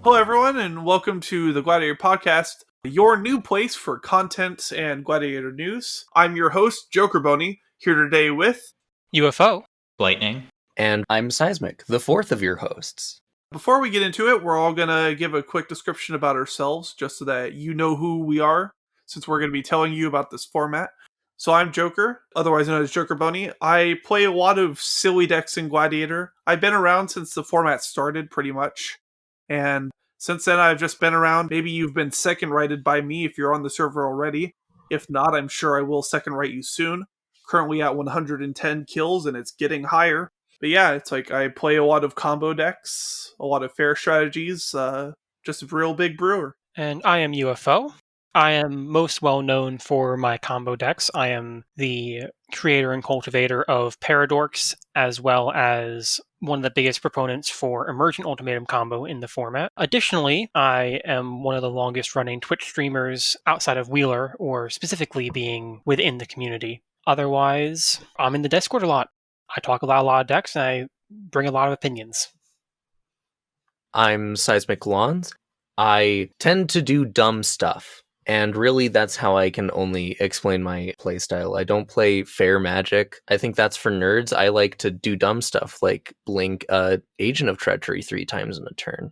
Hello, everyone, and welcome to the Gladiator Podcast, your new place for content and Gladiator news. I'm your host, Joker Boney, here today with UFO, Lightning, and I'm Seismic, the fourth of your hosts. Before we get into it, we're all going to give a quick description about ourselves, just so that you know who we are, since we're going to be telling you about this format. So I'm Joker, otherwise known as Joker Boney. I play a lot of silly decks in Gladiator. I've been around since the format started, pretty much. And since then, I've just been around. Maybe you've been second-righted by me if you're on the server already. If not, I'm sure I will second-right you soon. Currently at 110 kills, and it's getting higher. But yeah, it's like I play a lot of combo decks, a lot of fair strategies, just a real big brewer. and I am UFO. I am most well known for my combo decks. I am the creator and cultivator of Paradorks, as well as one of the biggest proponents for Emergent Ultimatum combo in the format. Additionally, I am one of the longest running Twitch streamers outside of Wheeler, or specifically being within the community. Otherwise, I'm in the Discord a lot. I talk about a lot of decks, and I bring a lot of opinions. I'm Seismic Lawns. I tend to do dumb stuff, and really that's how I can only explain my playstyle. I don't play fair magic. I think that's for nerds. I like to do dumb stuff, like blink Agent of Treachery 3 times in a turn.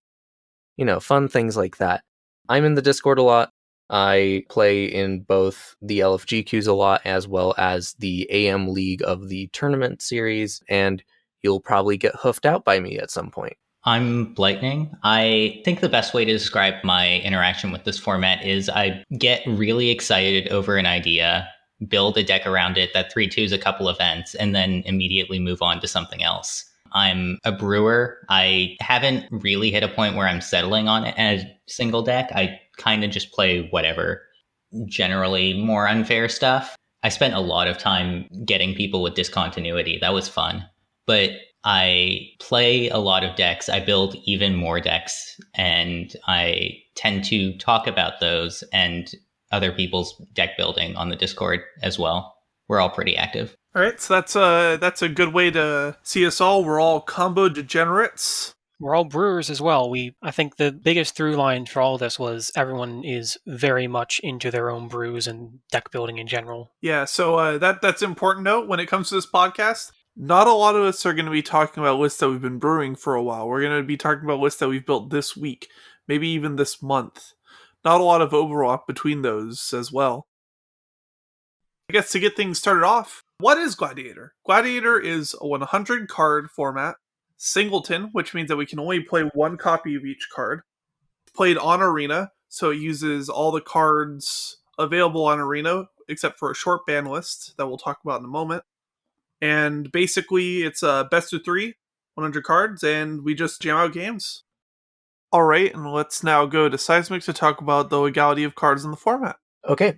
You know, fun things like that. I'm in the Discord a lot. I play in both the LFG queues a lot, as well as the AM League of the tournament series, and you'll probably get hoofed out by me at some point. I'm Lightning. I think the best way to describe my interaction with this format is I get really excited over an idea, build a deck around it that 3-2s a couple events, and then immediately move on to something else. I'm a brewer. I haven't really hit a point where I'm settling on a single deck. I kind of just play whatever, generally more unfair stuff. I spent a lot of time getting people with discontinuity. That was fun. But I play a lot of decks. I build even more decks, and I tend to talk about those and other people's deck building on the Discord as well. We're all pretty active. All right, so that's a good way to see us all. We're all combo degenerates. We're all brewers as well. I think the biggest through line for all of this was everyone is very much into their own brews and deck building in general. Yeah, so that's an important note when it comes to this podcast. Not a lot of us are going to be talking about lists that we've been brewing for a while. We're going to be talking about lists that we've built this week, maybe even this month. Not a lot of overlap between those as well. I guess to get things started off, what is Gladiator? Gladiator is a 100 card format, singleton, which means that we can only play one copy of each card. Played on Arena, so it uses all the cards available on Arena, except for a short ban list that we'll talk about in a moment. And basically, it's a best of 3, 100 cards, and we just jam out games. Alright, and let's now go to Seismic to talk about the legality of cards in the format. Okay.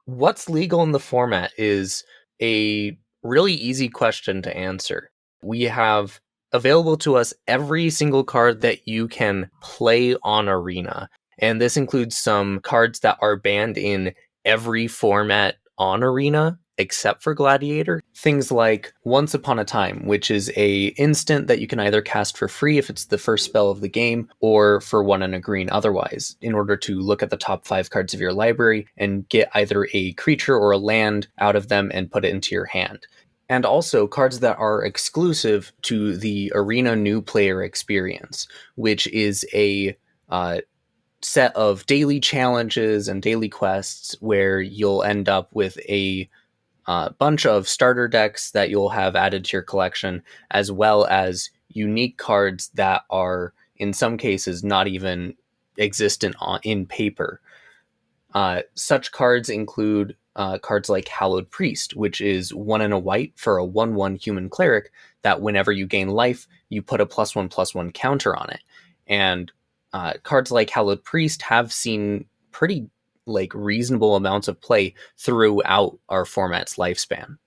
What's legal in the format is a really easy question to answer. We have available to us every single card that you can play on Arena. And this includes some cards that are banned in every format on Arena, except for Gladiator. Things like Once Upon a Time, which is a instant that you can either cast for free if it's the first spell of the game, or for 1 and a green otherwise, in order to look at the top 5 cards of your library and get either a creature or a land out of them and put it into your hand. And also cards that are exclusive to the Arena New Player Experience, which is a set of daily challenges and daily quests where you'll end up with a bunch of starter decks that you'll have added to your collection, as well as unique cards that are, in some cases, not even existent in paper. Such cards include cards like Hallowed Priest, which is 1 and a white for a 1/1 human cleric that whenever you gain life, you put a +1/+1 counter on it. And cards like Hallowed Priest have seen pretty reasonable amounts of play throughout our format's lifespan.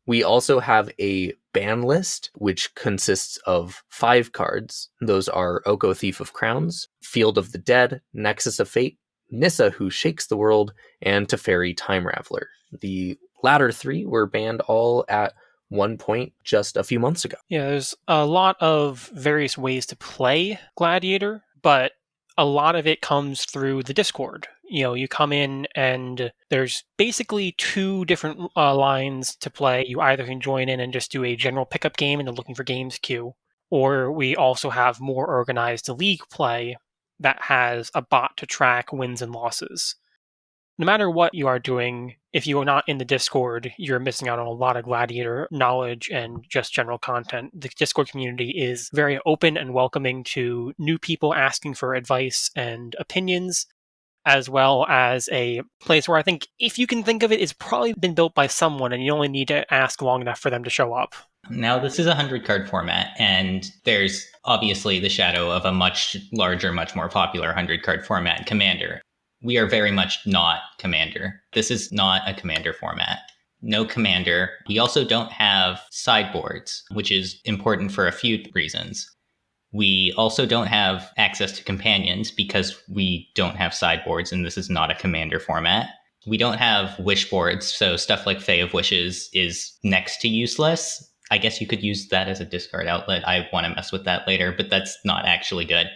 We also have a ban list, which consists of 5 cards. Those are Oko, Thief of Crowns, Field of the Dead, Nexus of Fate, Nissa, Who Shakes the World, and Teferi, Time Raveler. The latter 3 were banned all at one point just a few months ago. Yeah, there's a lot of various ways to play Gladiator, but a lot of it comes through the Discord. You come in and there's basically two different lines to play. You either can join in and just do a general pickup game and looking for games queue, or we also have more organized league play that has a bot to track wins and losses. No matter what you are doing, if you are not in the Discord, you're missing out on a lot of Gladiator knowledge and just general content. The Discord community is very open and welcoming to new people asking for advice and opinions, as well as a place where I think, if you can think of it, it's probably been built by someone and you only need to ask long enough for them to show up. Now, this is a 100-card format, and there's obviously the shadow of a much larger, much more popular 100-card format, Commander. We are very much not Commander. This is not a Commander format. No Commander. We also don't have sideboards, which is important for a few reasons. We also don't have access to companions because we don't have sideboards, and this is not a Commander format. We don't have wish boards, so stuff like Fae of Wishes is next to useless. I guess you could use that as a discard outlet. I want to mess with that later, but that's not actually good.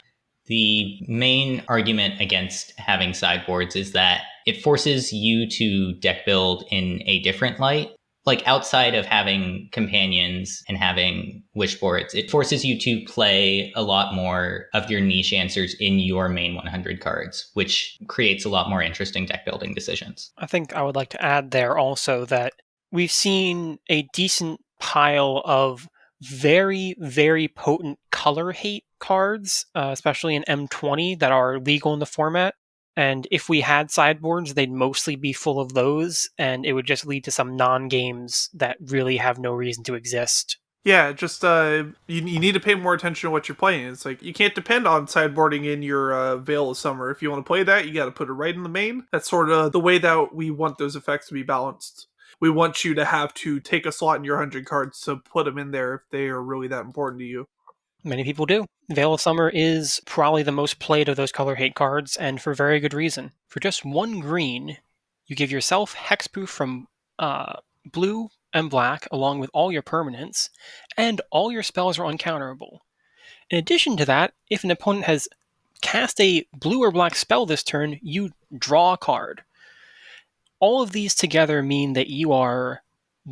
The main argument against having sideboards is that it forces you to deck build in a different light. Like, outside of having companions and having wish boards, it forces you to play a lot more of your niche answers in your main 100 cards, which creates a lot more interesting deck building decisions. I think I would like to add there also that we've seen a decent pile of very, very potent color hate cards, especially in M20, that are legal in the format. And if we had sideboards, they'd mostly be full of those, and it would just lead to some non-games that really have no reason to exist. Yeah, just you need to pay more attention to what you're playing. It's like, you can't depend on sideboarding in your Veil of Summer. If you want to play that, you got to put it right in the main. That's sort of the way that we want those effects to be balanced. We want you to have to take a slot in your 100 cards to put them in there if they are really that important to you. Many people do. Veil of Summer is probably the most played of those color hate cards, and for very good reason. For just 1 green, you give yourself hexproof from blue and black, along with all your permanents, and all your spells are uncounterable. In addition to that, if an opponent has cast a blue or black spell this turn, you draw a card. All of these together mean that you are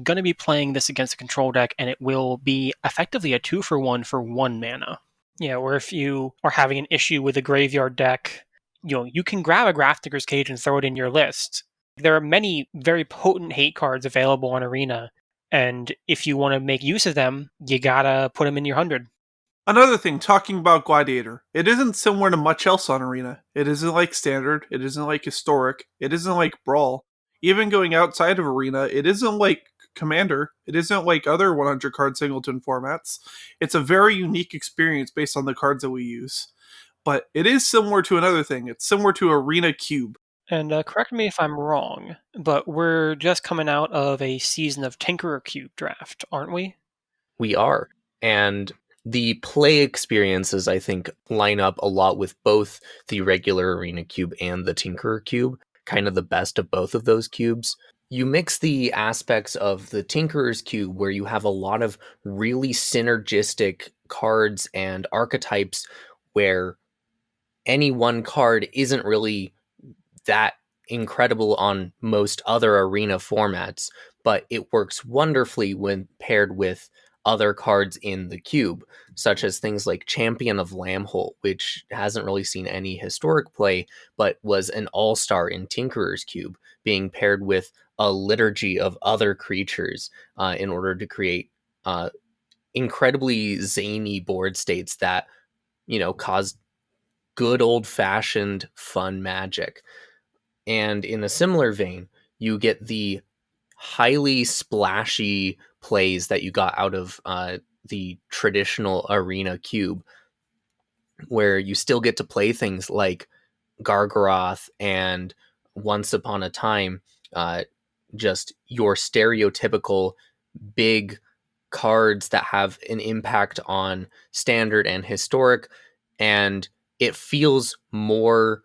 going to be playing this against a control deck, and it will be effectively a 2-for-1 for 1 mana. Or if you are having an issue with a graveyard deck, you can grab a Grafdigger's Cage and throw it in your list. There are many very potent hate cards available on Arena, and if you want to make use of them, you gotta put them in your 100. Another thing, talking about Gladiator, it isn't similar to much else on Arena. It isn't like Standard, it isn't like Historic, it isn't like Brawl. Even going outside of Arena, it isn't like Commander. It isn't like other 100 card singleton formats. It's a very unique experience based on the cards that we use. But it is similar to another thing. It's similar to Arena Cube. And correct me if I'm wrong, but we're just coming out of a season of Tinkerer Cube draft, aren't we? We are. And the play experiences, I think, line up a lot with both the regular Arena Cube and the Tinkerer Cube, kind of the best of both of those cubes. You mix the aspects of the Tinkerer's Cube, where you have a lot of really synergistic cards and archetypes where any one card isn't really that incredible on most other Arena formats, but it works wonderfully when paired with other cards in the cube, such as things like Champion of Lambholt, which hasn't really seen any historic play, but was an all-star in Tinkerer's Cube, being paired with a liturgy of other creatures in order to create incredibly zany board states that, cause good old-fashioned fun magic. And in a similar vein, you get the highly splashy plays that you got out of the traditional Arena Cube, where you still get to play things like Gargaroth and Once Upon a Time, just your stereotypical big cards that have an impact on Standard and Historic, and it feels more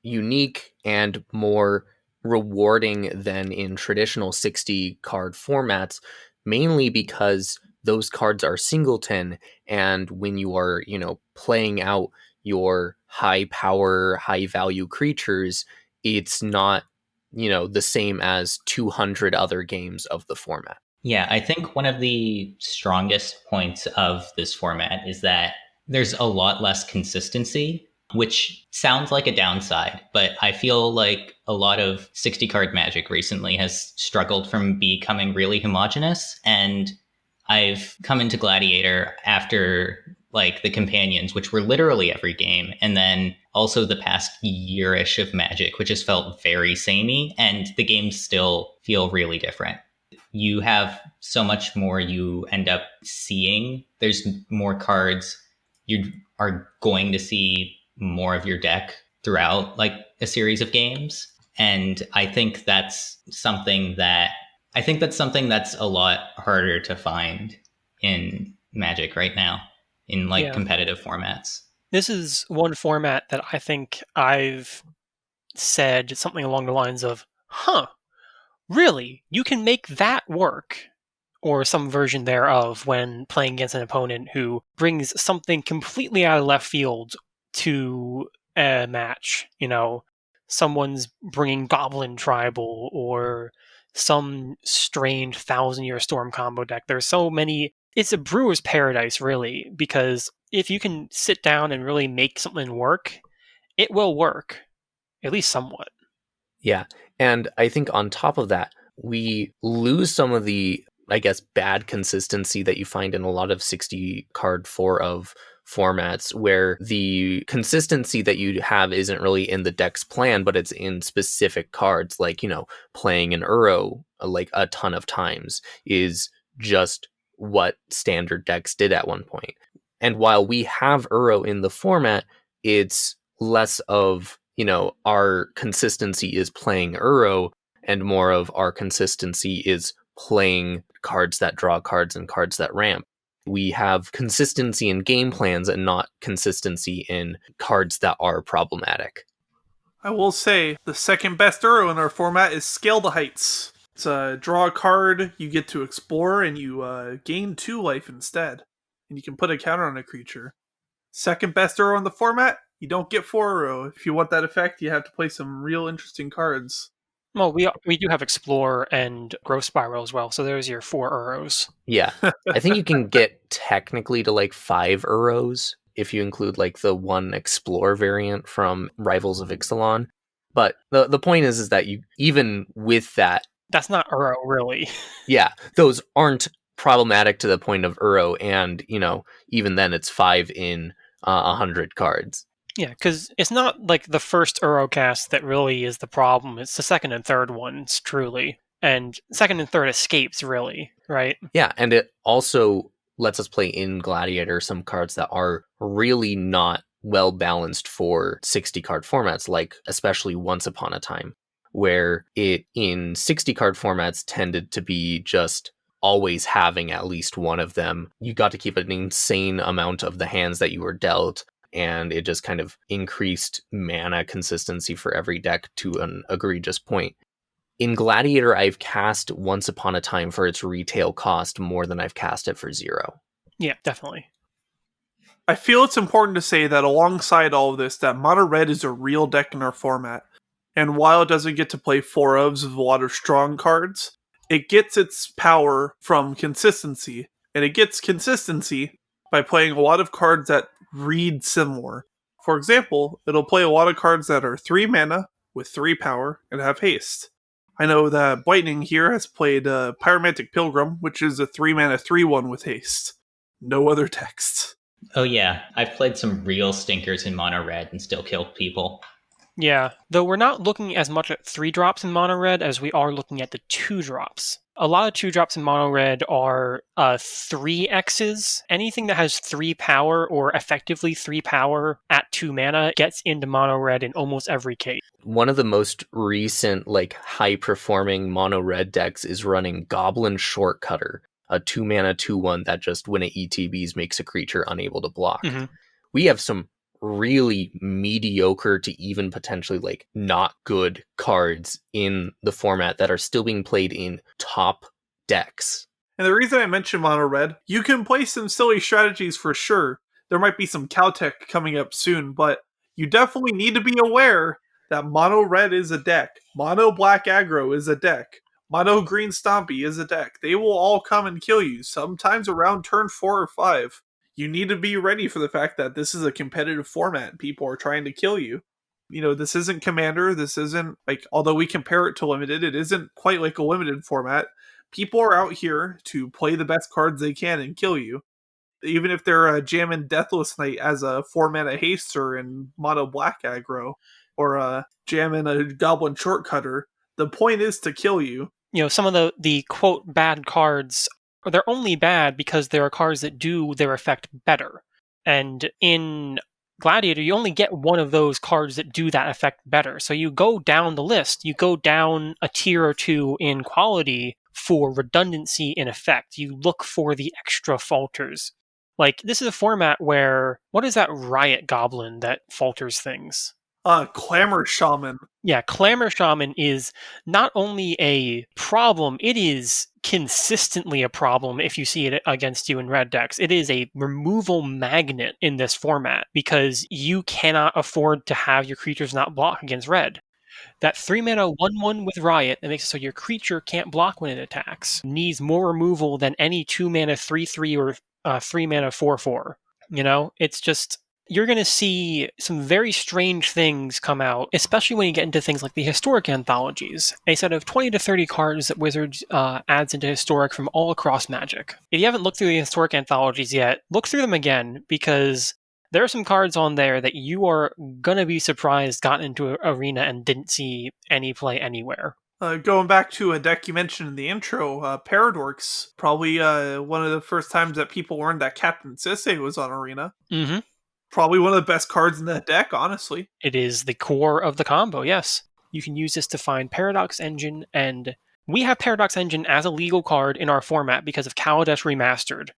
unique and more rewarding than in traditional 60 card formats, mainly because those cards are singleton, and when you are, playing out your high power, high value creatures, it's not, the same as 200 other games of the format. Yeah, I think one of the strongest points of this format is that there's a lot less consistency, which sounds like a downside, but I feel like a lot of 60 card Magic recently has struggled from becoming really homogenous. And I've come into Gladiator after like the companions, which were literally every game, and then also the past year-ish of Magic, which has felt very samey, and the games still feel really different. You have so much more you end up seeing. There's more cards. You are going to see more of your deck throughout like a series of games. And I think that's something that's a lot harder to find in Magic right now in like competitive formats. This is one format that I think I've said something along the lines of, really? You can make that work? Or some version thereof when playing against an opponent who brings something completely out of left field to a match. Someone's bringing Goblin Tribal or some strange 1,000-Year Storm combo deck. There's so many. It's a brewer's paradise, really, because if you can sit down and really make something work, it will work, at least somewhat. Yeah, and I think on top of that, we lose some of the, I guess, bad consistency that you find in a lot of 60 card 4 of formats, where the consistency that you have isn't really in the deck's plan, but it's in specific cards, like, playing an Uro like a ton of times is just what standard decks did at one point. And while we have Uro in the format, it's less of, our consistency is playing Uro and more of our consistency is playing cards that draw cards and cards that ramp. We have consistency in game plans and not consistency in cards that are problematic. I will say the second best Uro in our format is Scale the Heights. It's a draw a card, you get to explore, and you gain 2 life instead. And you can put a counter on a creature. Second best Uro in the format, you don't get 4 Uro. If you want that effect, you have to play some real interesting cards. Well, we do have Explore and Growth Spiral as well, so there's your 4 Uros. Yeah, I think you can get technically to like 5 Uros if you include like the 1 Explore variant from Rivals of Ixalan. But the point is that you, even with that, that's not Uro, really. Yeah, those aren't problematic to the point of Uro, and even then it's 5 in 100 cards. Yeah, because it's not like the first Eurocast that really is the problem. It's the second and third ones, truly. And second and third escapes, really, right? Yeah, and it also lets us play in Gladiator some cards that are really not well balanced for 60 card formats, like especially Once Upon a Time, where it in 60 card formats tended to be just always having at least one of them. You got to keep an insane amount of the hands that you were dealt, and it just kind of increased mana consistency for every deck to an egregious point. In Gladiator, I've cast Once Upon a Time for its retail cost more than I've cast it for 0. Yeah, definitely. I feel it's important to say that alongside all of this, that Mono Red is a real deck in our format. And while it doesn't get to play 4 ofs with a lot of strong cards, it gets its power from consistency. And it gets consistency by playing a lot of cards that read similar. For example, it'll play a lot of cards that are 3 mana with 3 power and have haste. I know that Lightning here has played Pyromantic Pilgrim, which is a 3 mana 3/1 with haste. No other text. Oh yeah, I've played some real stinkers in Mono Red and still killed people. Yeah, though we're not looking as much at 3 drops in Mono Red as we are looking at the 2 drops. A lot of 2 drops in Mono Red are 3Xs. Anything that has 3 power or effectively 3 power at 2 mana gets into Mono Red in almost every case. One of the most recent high performing Mono Red decks is running Goblin Shortcutter, a 2 mana 2/1 that just when it ETBs makes a creature unable to block. Mm-hmm. We have some really mediocre to even potentially not good cards in the format that are still being played in top decks. And the reason I mention Mono Red, you can play some silly strategies for sure, There might be some cow tech coming up soon, but you definitely need to be aware that mono red is a deck, mono black aggro is a deck, mono green stompy is a deck. They will all come and kill you, sometimes around turn 4 or 5. You need to be ready for the fact that this is a competitive format. People are trying to kill you. You know, this isn't Commander, this isn't, like, although we compare it to Limited, it isn't quite like a Limited format. People are out here to play the best cards they can and kill you. Even if they're jamming Deathless Knight as a 4-mana haster in mono black aggro, or jamming a Goblin Shortcutter, the point is to kill you. You know, some of the quote bad cards, they're only bad because there are cards that do their effect better. And in Gladiator, you only get one of those cards that do that effect better. So you go down the list, you go down a tier or two in quality for redundancy in effect. You look for the extra falters. Like, this is a format where, what is that Riot Goblin that falters things? Clamor Shaman. Yeah, Clamor Shaman is not only a problem, it is consistently a problem if you see it against you in red decks. It is a removal magnet in this format because you cannot afford to have your creatures not block against red. That 3-mana 1/1 with Riot that makes it so your creature can't block when it attacks needs more removal than any 2-mana 3/3 or 3-mana 4/4. You know, it's just, you're going to see some very strange things come out, especially when you get into things like the historic anthologies. A set of 20 to 30 cards that Wizards adds into historic from all across Magic. If you haven't looked through the historic anthologies yet, look through them again, because there are some cards on there that you are going to be surprised got into an arena and didn't see any play anywhere. Going back to a deck you mentioned in the intro, Paradorks, probably one of the first times that people learned that Captain Sisse was on Arena. Mm-hmm. Probably one of the best cards in that deck, honestly. It is the core of the combo, yes. You can use this to find Paradox Engine, and we have Paradox Engine as a legal card in our format because of Kaladesh Remastered.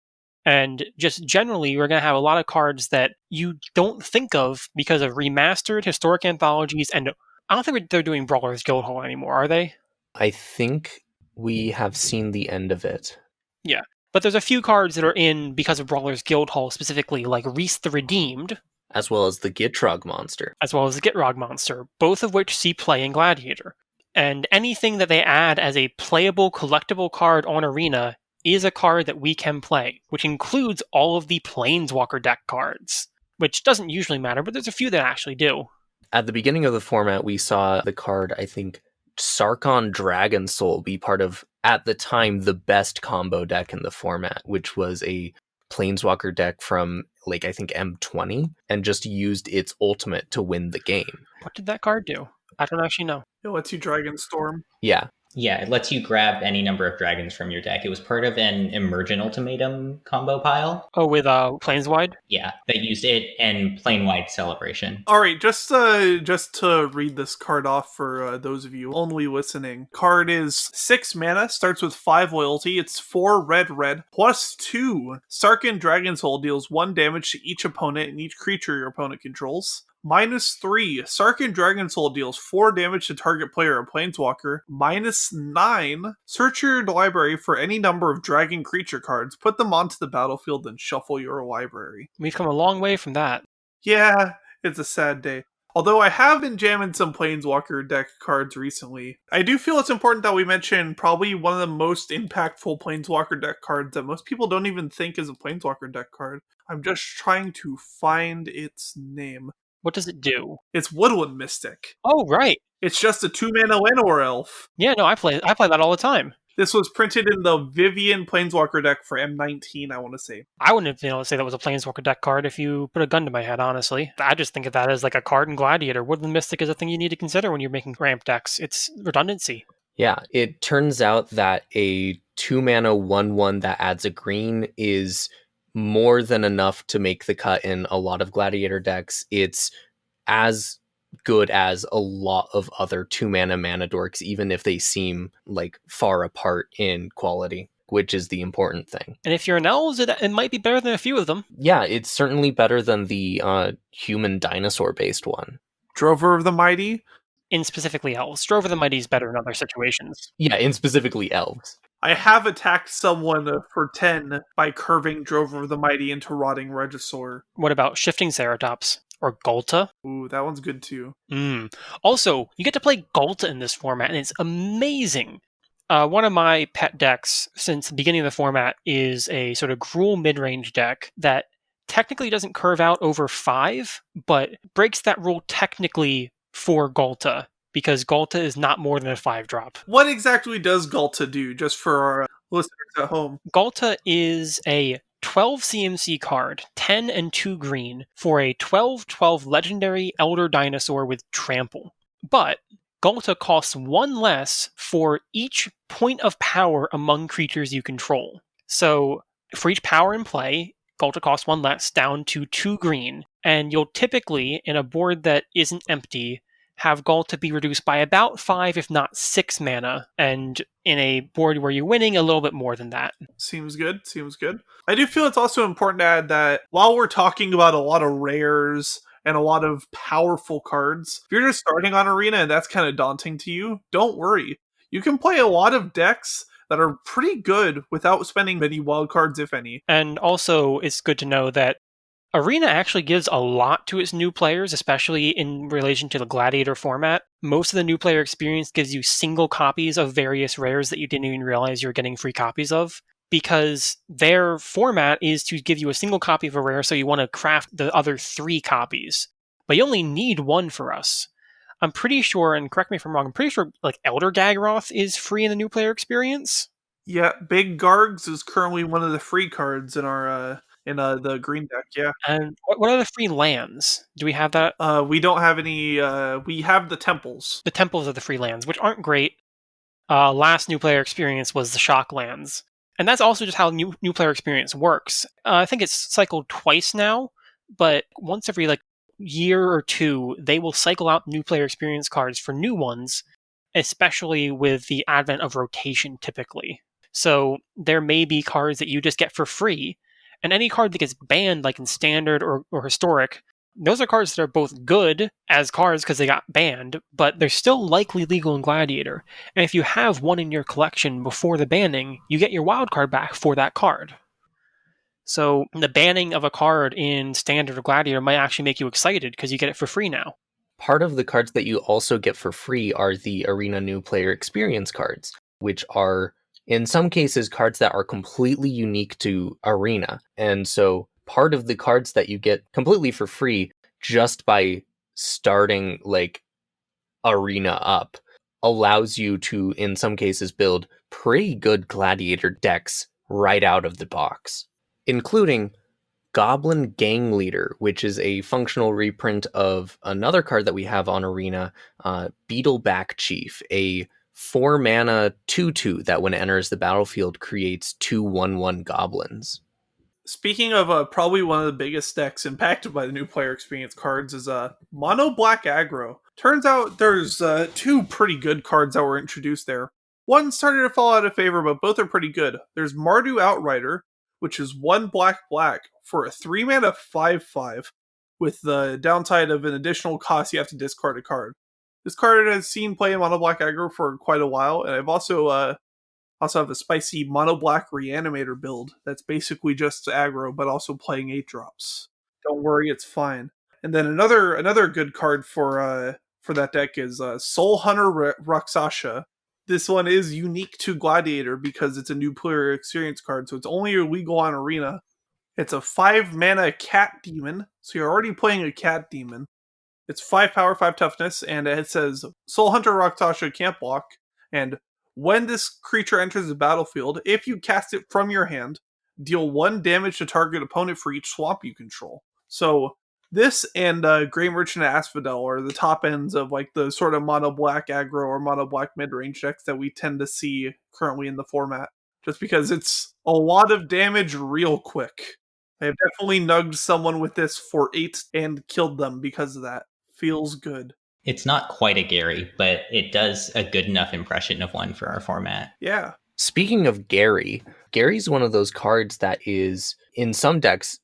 And just generally, we're going to have a lot of cards that you don't think of because of remastered historic anthologies, and I don't think they're doing Brawler's Guildhall anymore, are they? I think we have seen the end of it. Yeah. But there's a few cards that are in because of Brawler's Guildhall specifically, like Reese the Redeemed. As well as the Gitrog monster. As well as the Gitrog monster, both of which see play in Gladiator. And anything that they add as a playable, collectible card on Arena is a card that we can play, which includes all of the Planeswalker deck cards, which doesn't usually matter, but there's a few that actually do. At the beginning of the format, we saw the card, I think, Sarkon Dragon Soul be part of, at the time, the best combo deck in the format, which was a Planeswalker deck from, like, I think M20, and just used its ultimate to win the game. What did that card do? I don't actually know. It lets you Dragon Storm. Yeah. Yeah, it lets you grab any number of dragons from your deck. It was part of an Emergent Ultimatum combo pile. Oh, with Planeswide? Yeah, they used it and Planewide Celebration. All right, just to read this card off for those of you only listening. Card is 6 mana, starts with 5 loyalty. It's 4 red, plus 2. Sarkon Dragon Soul deals 1 damage to each opponent and each creature your opponent controls. -3, Sarkon Dragon Soul deals 4 damage to target player or Planeswalker. -9, search your library for any number of dragon creature cards, put them onto the battlefield, and shuffle your library. We've come a long way from that. Yeah, it's a sad day. Although I have been jamming some Planeswalker deck cards recently, I do feel it's important that we mention probably one of the most impactful Planeswalker deck cards that most people don't even think is a Planeswalker deck card. I'm just trying to find its name. What does it do? It's Woodland Mystic. Oh, right. It's just a 2-mana Llanowar Elf. Yeah, no, I play that all the time. This was printed in the Vivian Planeswalker deck for M19, I want to say. I wouldn't have been able to say that was a Planeswalker deck card if you put a gun to my head, honestly. I just think of that as like a card in Gladiator. Woodland Mystic is a thing you need to consider when you're making ramp decks. It's redundancy. Yeah, it turns out that a 2-mana 1/1 that adds a green is more than enough to make the cut in a lot of Gladiator decks. It's as good as a lot of other 2-mana mana dorks, even if they seem like far apart in quality, which is the important thing. And if you're an Elves, it might be better than a few of them. Yeah, it's certainly better than the human dinosaur-based one. Drover of the Mighty? In specifically Elves. Drover the Mighty is better in other situations. Yeah, in specifically Elves. I have attacked someone for 10 by curving Drover the Mighty into Rotting Regisaur. What about Shifting Ceratops or Golta? Ooh, that one's good too. Also, you get to play Golta in this format, and it's amazing. One of my pet decks since the beginning of the format is a sort of Gruul mid-range deck that technically doesn't curve out over 5, but breaks that rule technically for Golta, because Golta is not more than a 5-drop. What exactly does Galta do, just for our listeners at home? Galta is a 12 CMC card, 10 and 2 green, for a 12/12 legendary Elder Dinosaur with Trample. But Galta costs 1 less for each point of power among creatures you control. So for each power in play, Galta costs 1 less, down to 2 green, and you'll typically, in a board that isn't empty, have Galta be reduced by about 5, if not 6 mana, and in a board where you're winning, a little bit more than that. Seems good. I do feel it's also important to add that while we're talking about a lot of rares and a lot of powerful cards, if you're just starting on Arena and that's kind of daunting to you, don't worry. You can play a lot of decks that are pretty good without spending many wild cards, if any. And also, it's good to know that Arena actually gives a lot to its new players, especially in relation to the Gladiator format. Most of the new player experience gives you single copies of various rares that you didn't even realize you were getting free copies of, because their format is to give you a single copy of a rare, so you want to craft the other 3 copies. But you only need 1 for us. I'm pretty sure, and correct me if I'm wrong, I'm pretty sure like Elder Gagroth is free in the new player experience. Yeah, Big Gargs is currently one of the free cards in our the green deck. Yeah. And what are the free lands? Do we have that? We don't have any. We have the temples. The temples are the free lands, which aren't great. Last new player experience was the shock lands, and that's also just how new player experience works. I think it's cycled twice now, but once every year or 2, they will cycle out new player experience cards for new ones, especially with the advent of rotation typically. So there may be cards that you just get for free, and any card that gets banned, like in standard or historic, those are cards that are both good as cards because they got banned, but they're still likely legal in Gladiator. And if you have one in your collection before the banning, you get your wild card back for that card. So the banning of a card in standard or Gladiator might actually make you excited because you get it for free now. Part of the cards that you also get for free are the Arena New Player Experience cards, which are, in some cases, cards that are completely unique to Arena. And so part of the cards that you get completely for free just by starting Arena up allows you to, in some cases, build pretty good Gladiator decks right out of the box, including Goblin Gang Leader, which is a functional reprint of another card that we have on Arena, Beetleback Chief, a 4-mana 2/2 that when it enters the battlefield creates 2 1/1 goblins. Speaking of probably one of the biggest decks impacted by the new player experience cards is Mono Black Aggro. Turns out there's 2 pretty good cards that were introduced there. One started to fall out of favor, but both are pretty good. There's Mardu Outrider, which is 1 black for a 3-mana 5/5, with the downside of an additional cost you have to discard a card. This card has seen play in Mono Black Aggro for quite a while, and I've also have a spicy Mono Black Reanimator build that's basically just aggro, but also playing 8-drops. Don't worry, it's fine. And then another good card for that deck is Soul Hunter Rakshasa. This one is unique to Gladiator because it's a new player experience card, so it's only illegal on Arena. It's a 5-mana cat demon, so you're already playing a cat demon. It's 5 power, 5 toughness, and it says Soul Hunter Rakshasa can't block, and when this creature enters the battlefield, if you cast it from your hand, deal 1 damage to target opponent for each swamp you control. So this and Grey Merchant Asphodel are the top ends of the sort of mono black aggro or mono black mid-range decks that we tend to see currently in the format. Just because it's a lot of damage real quick. I have definitely nugged someone with this for 8 and killed them because of that. Feels good. It's not quite a Gary, but it does a good enough impression of one for our format. Yeah. Speaking of Gary's one of those cards that is, in some decks,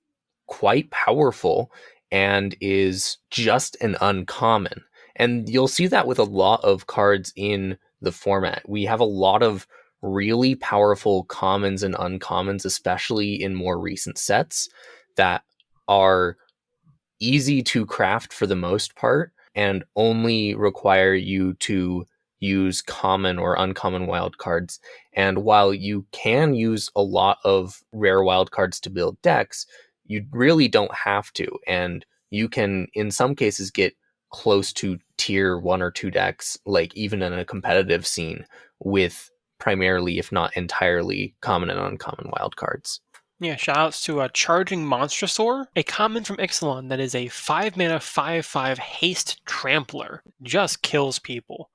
quite powerful and is just an uncommon. And you'll see that with a lot of cards in the format. We have a lot of really powerful commons and uncommons, especially in more recent sets, that are easy to craft for the most part and only require you to use common or uncommon wildcards. And while you can use a lot of rare wildcards to build decks, you really don't have to. And you can, in some cases, get close to tier 1 or 2 decks, like even in a competitive scene, with primarily, if not entirely, common and uncommon wildcards. Yeah, shoutouts to a Charging Monstrosaur, a common from Ixalan that is a 5-mana 5/5 haste trampler. Just kills people.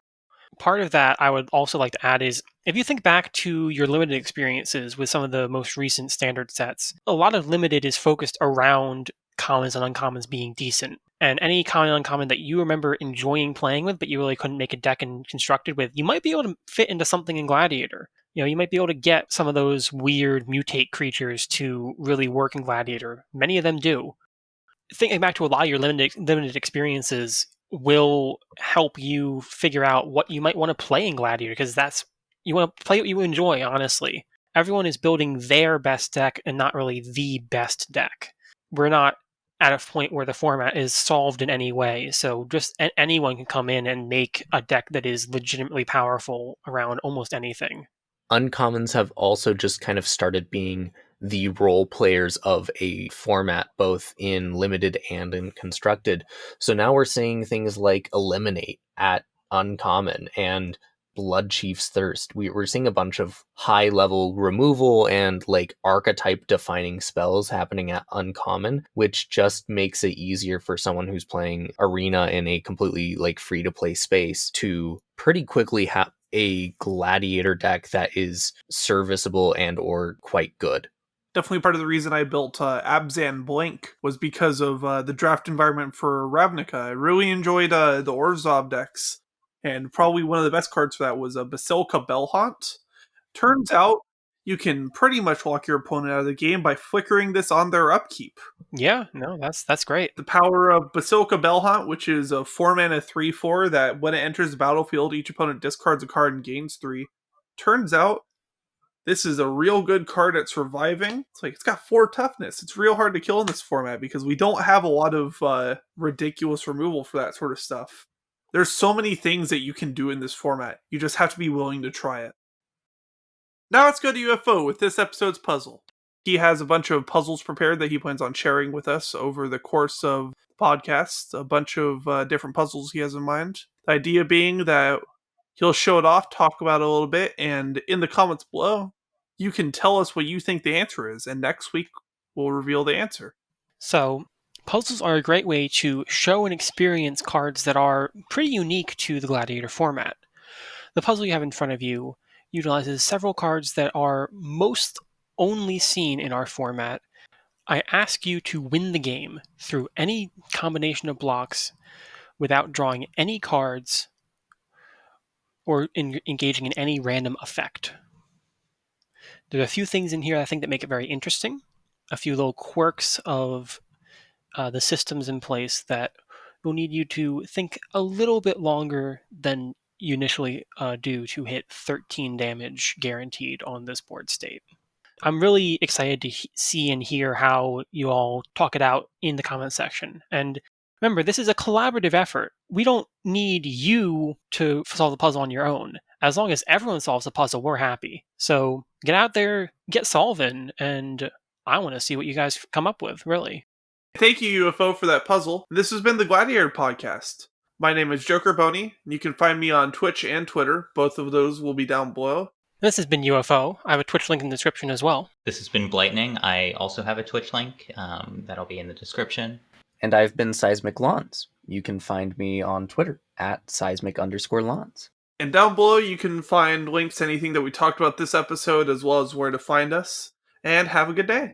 Part of that I would also like to add is, if you think back to your limited experiences with some of the most recent standard sets, a lot of limited is focused around commons and uncommons being decent. And any common and uncommon that you remember enjoying playing with, but you really couldn't make a deck and construct it with, you might be able to fit into something in Gladiator. You know, you might be able to get some of those weird mutate creatures to really work in Gladiator. Many of them do. Thinking back to a lot of your limited experiences will help you figure out what you might want to play in Gladiator, because you want to play what you enjoy, honestly. Everyone is building their best deck and not really the best deck. We're not at a point where the format is solved in any way, so just anyone can come in and make a deck that is legitimately powerful around almost anything. Uncommons have also just kind of started being the role players of a format, both in limited and in constructed. So now we're seeing things like Eliminate at uncommon and Blood Chief's Thirst. We're seeing a bunch of high level removal and like archetype defining spells happening at uncommon, which just makes it easier for someone who's playing Arena in a completely like free to play space to pretty quickly have a Gladiator deck that is serviceable and or quite good. Definitely part of the reason I built Abzan Blank was because of the draft environment for Ravnica. I really enjoyed the Orzhov decks, and probably one of the best cards for that was Basilica Bellhop. Turns out you can pretty much lock your opponent out of the game by flickering this on their upkeep. Yeah, no, that's great. The power of Basilica Bellhop, which is a 4-mana 3/4 that when it enters the battlefield, each opponent discards a card and gains 3. Turns out this is a real good card at surviving. It's got 4 toughness. It's real hard to kill in this format because we don't have a lot of ridiculous removal for that sort of stuff. There's so many things that you can do in this format. You just have to be willing to try it. Now let's go to UFO with this episode's puzzle. He has a bunch of puzzles prepared that he plans on sharing with us over the course of the podcast. A bunch of different puzzles he has in mind. The idea being that he'll show it off, talk about it a little bit, and in the comments below, you can tell us what you think the answer is, and next week we'll reveal the answer. So, puzzles are a great way to show and experience cards that are pretty unique to the Gladiator format. The puzzle you have in front of you utilizes several cards that are most only seen in our format. I ask you to win the game through any combination of blocks without drawing any cards or engaging in any random effect. There are a few things in here I think that make it very interesting, a few little quirks of the systems in place that will need you to think a little bit longer than you initially do to hit 13 damage guaranteed on this board state. I'm really excited to see and hear how you all talk it out in the comment section. And remember, this is a collaborative effort. We don't need you to solve the puzzle on your own. As long as everyone solves the puzzle, we're happy. So get out there, get solving, and I want to see what you guys come up with, really. Thank you, UFO, for that puzzle. This has been the Gladiator Podcast. My name is Joker Boney, and you can find me on Twitch and Twitter. Both of those will be down below. This has been UFO. I have a Twitch link in the description as well. This has been Blightning. I also have a Twitch link that'll be in the description. And I've been Seismic Lawns. You can find me on Twitter at seismic_lawns. And down below, you can find links to anything that we talked about this episode, as well as where to find us. And have a good day.